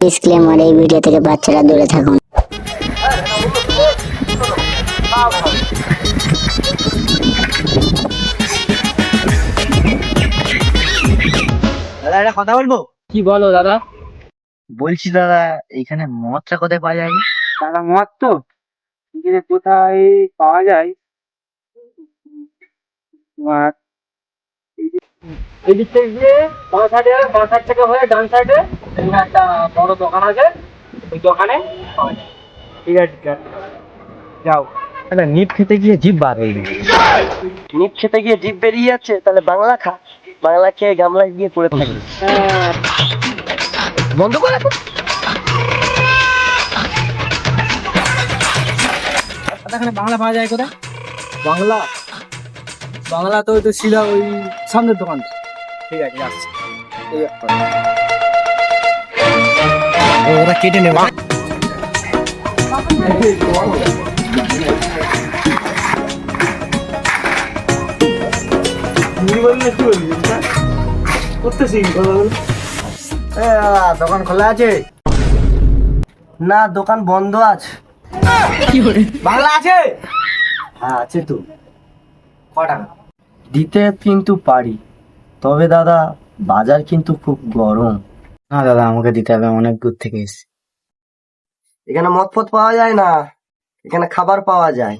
Disclaimer, এই video থেকে বাচ্চারা দূরে থাকুন। দাদা একটা কথা বলবো। কি বলো দাদা? বলছি দাদা, এইখানে মদটা কোথায় পাওয়া যায়? দাদা মদ তো এখানে কোথায় পাওয়া যায়? তোমার এই দিক থেকে গিয়ে বাঁ সাইড থেকে হয়ে ডান সাইডে একটা বড় দোকান আছে, ওই দোকানে পাওয়া যায়। ঠিক আছে যাও। একটা নিপ খেতে গিয়ে জিভ বার হয়ে গেছে। নিপ খেতে গিয়ে জিভ বেরিয়ে যাচ্ছে, তাহলে বাংলা খা। বাংলা খেয়ে গামলা গিয়ে পড়ে থাকবে। বন্ধ করে রাখো। এখানে বাংলা পাওয়া যায় কোথায়? বাংলা বাংলা তো ওই তো শিলা ওই সামনের দোকান। ঠিক আছে আসছি। ওরা কেটে নেবে। দোকান খোলা আছে? না, দোকান বন্ধ আছে। বাংলা আছে? হ্যাঁ আছে তো। কটা দিতে কিন্তু পারি, তবে দাদা বাজার কিন্তু খুব গরম। না দাদা, আমাকে দিতে হবে, অনেক দূর থেকে এসেছি। এখানে মদ ফদ পাওয়া যায় না, এখানে খাবার পাওয়া যায়।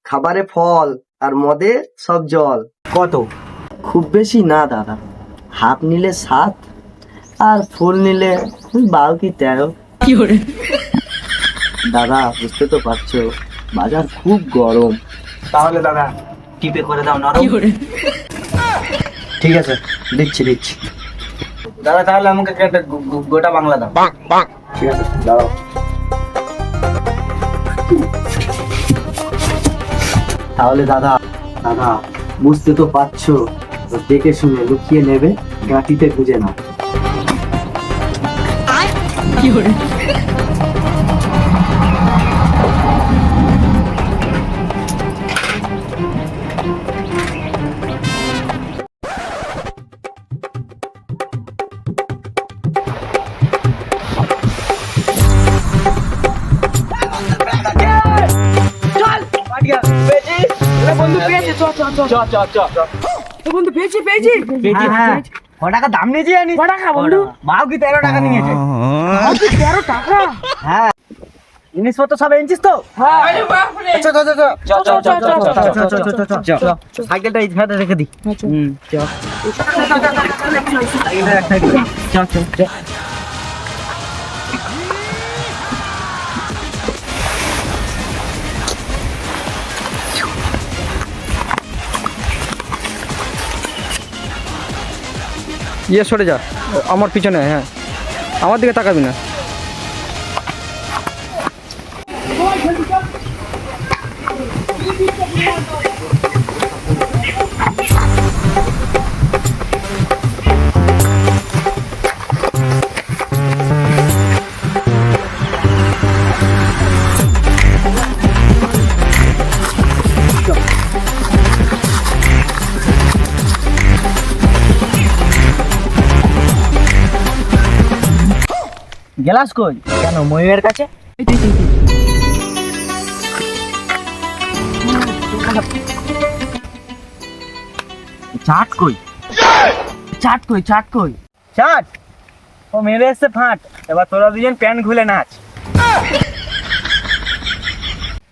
খাবারে ফল আর মদে সব জল। কত? খুব বেশি না দাদা, হাফ নিলে 7 আর ফুল নিলে 12 কি 13। দাদা বুঝতে তো পারছো, বাজার খুব গরম। তাহলে দাদা টিপে করে দাও নরম। ঠিক আছে, দিচ্ছি দিচ্ছি। দাদা তাহলে আমাকে একটা গোটা বাংলা দাও। ঠিক আছে দাঁড়াও। তাহলে দাদা দাদা বুঝতে তো পারছো, তো দেখে শুনে লুকিয়ে নেবে, গাঁটিতে খুঁজে নাও। বন্ধু পেয়েছি, বন্ধু পেয়েছি। ক টাকা দাম নিয়েছি জানিস? টাকা বন্ধু? মাও কি 13 টাকা নিয়েছে। 13 টাকা? হ্যাঁ, জিনিসপত্র সব এনেছিস তো? সাইকেলটা এই ধারে রেখে দি। ইয়ে সরে যা, আমার পিছনে। হ্যাঁ, আমার দিকে তাকাবি না। গেলাস কই? কেন ময়ূরের কাছে? চাট কই? চাট ও মেরে এসছে ফাট। এবার তোরা দুজন প্যান্ট খুলে নাচ।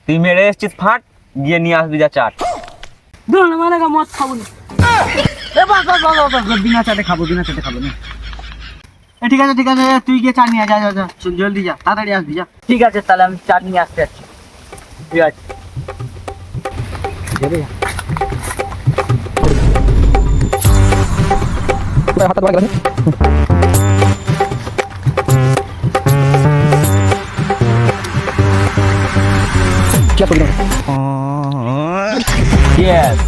তুই মেরে এসছিস ফাট, গিয়ে নিয়ে আসবি যা চাট। মদ খাবো না। বিনা চাটে খাবো না। ঠিক আছে তুই গিয়ে চাট নিয়ে যা, জলদি যা, তাড়াতাড়ি আসবি যা। ঠিক আছে তাহলে আমি চাট নিয়ে আসতে যাচ্ছি। ঠিক আছে Yes.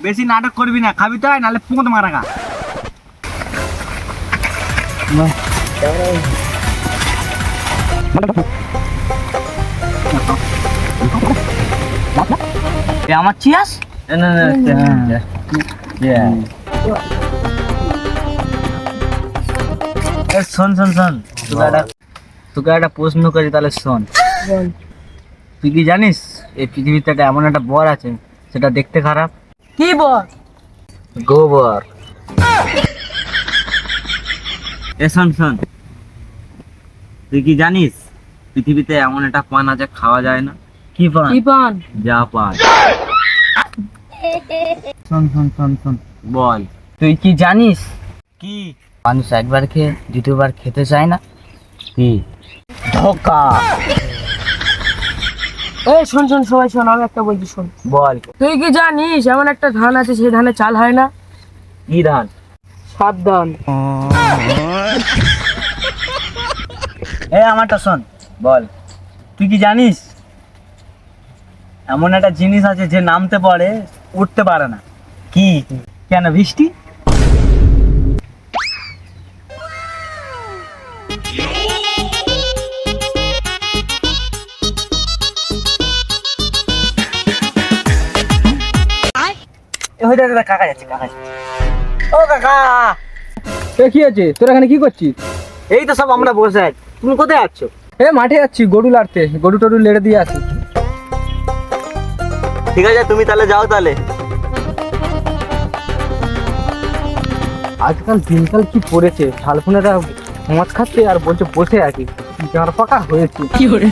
বেশি নাটক করবি না, খাবি তো নাহলে পুঁত মারা গা। আমার চিয়াস না না শোন শোন শোন তোকে একটা প্রশ্ন করি, তাহলে শোন। তুই কি জানিস এই পৃথিবীতে এমন একটা বর আছে সেটা দেখতে খারাপ? কি বল? গোবর। শোন শোন, তুই কি জানিস পৃথিবীতে এমন একটা পান আছে খাওয়া যায় না? কি পান? কি পান? যা পান। শোন শোন শোন শোন, বল তুই কি জানিস কি মানুষ একবার খেয়ে দ্বিতীয়বার খেতে চায় না? কি? ধোকা। এই শোন শোন, সবাই শোন, আমি একটা বলছি শোন। বল। তুই কি জানিস এমন একটা ধান আছে সেই ধানে চাল হয় না? কি ধান? সাত ধান। আমারটা শোন, বল তুই কি জানিস এমন একটা জিনিস আছে যে নামতে পারে উঠতে পারে না? কি? কেন? বৃষ্টি। কাকা যাচ্ছে, কাকা যাচ্ছে। ও কাকা, এ কি আছে? তোর এখানে কি করছিস? এই তো সব আমরা বসে আছি। তুমি কোথায় যাচ্ছ? এ মাঠে যাচ্ছি গরু লাড়তে, গরু টরু লেড়ে দিয়ে আসি। ঠিক আছে, তুমি তাহলে যাও তাহলে। আজকাল দিনকাল কি পড়েছে, শালফোনেরা মদ খাচ্ছে আর বলছে বসে আছি। যার পাকা হয়েছে কি করে।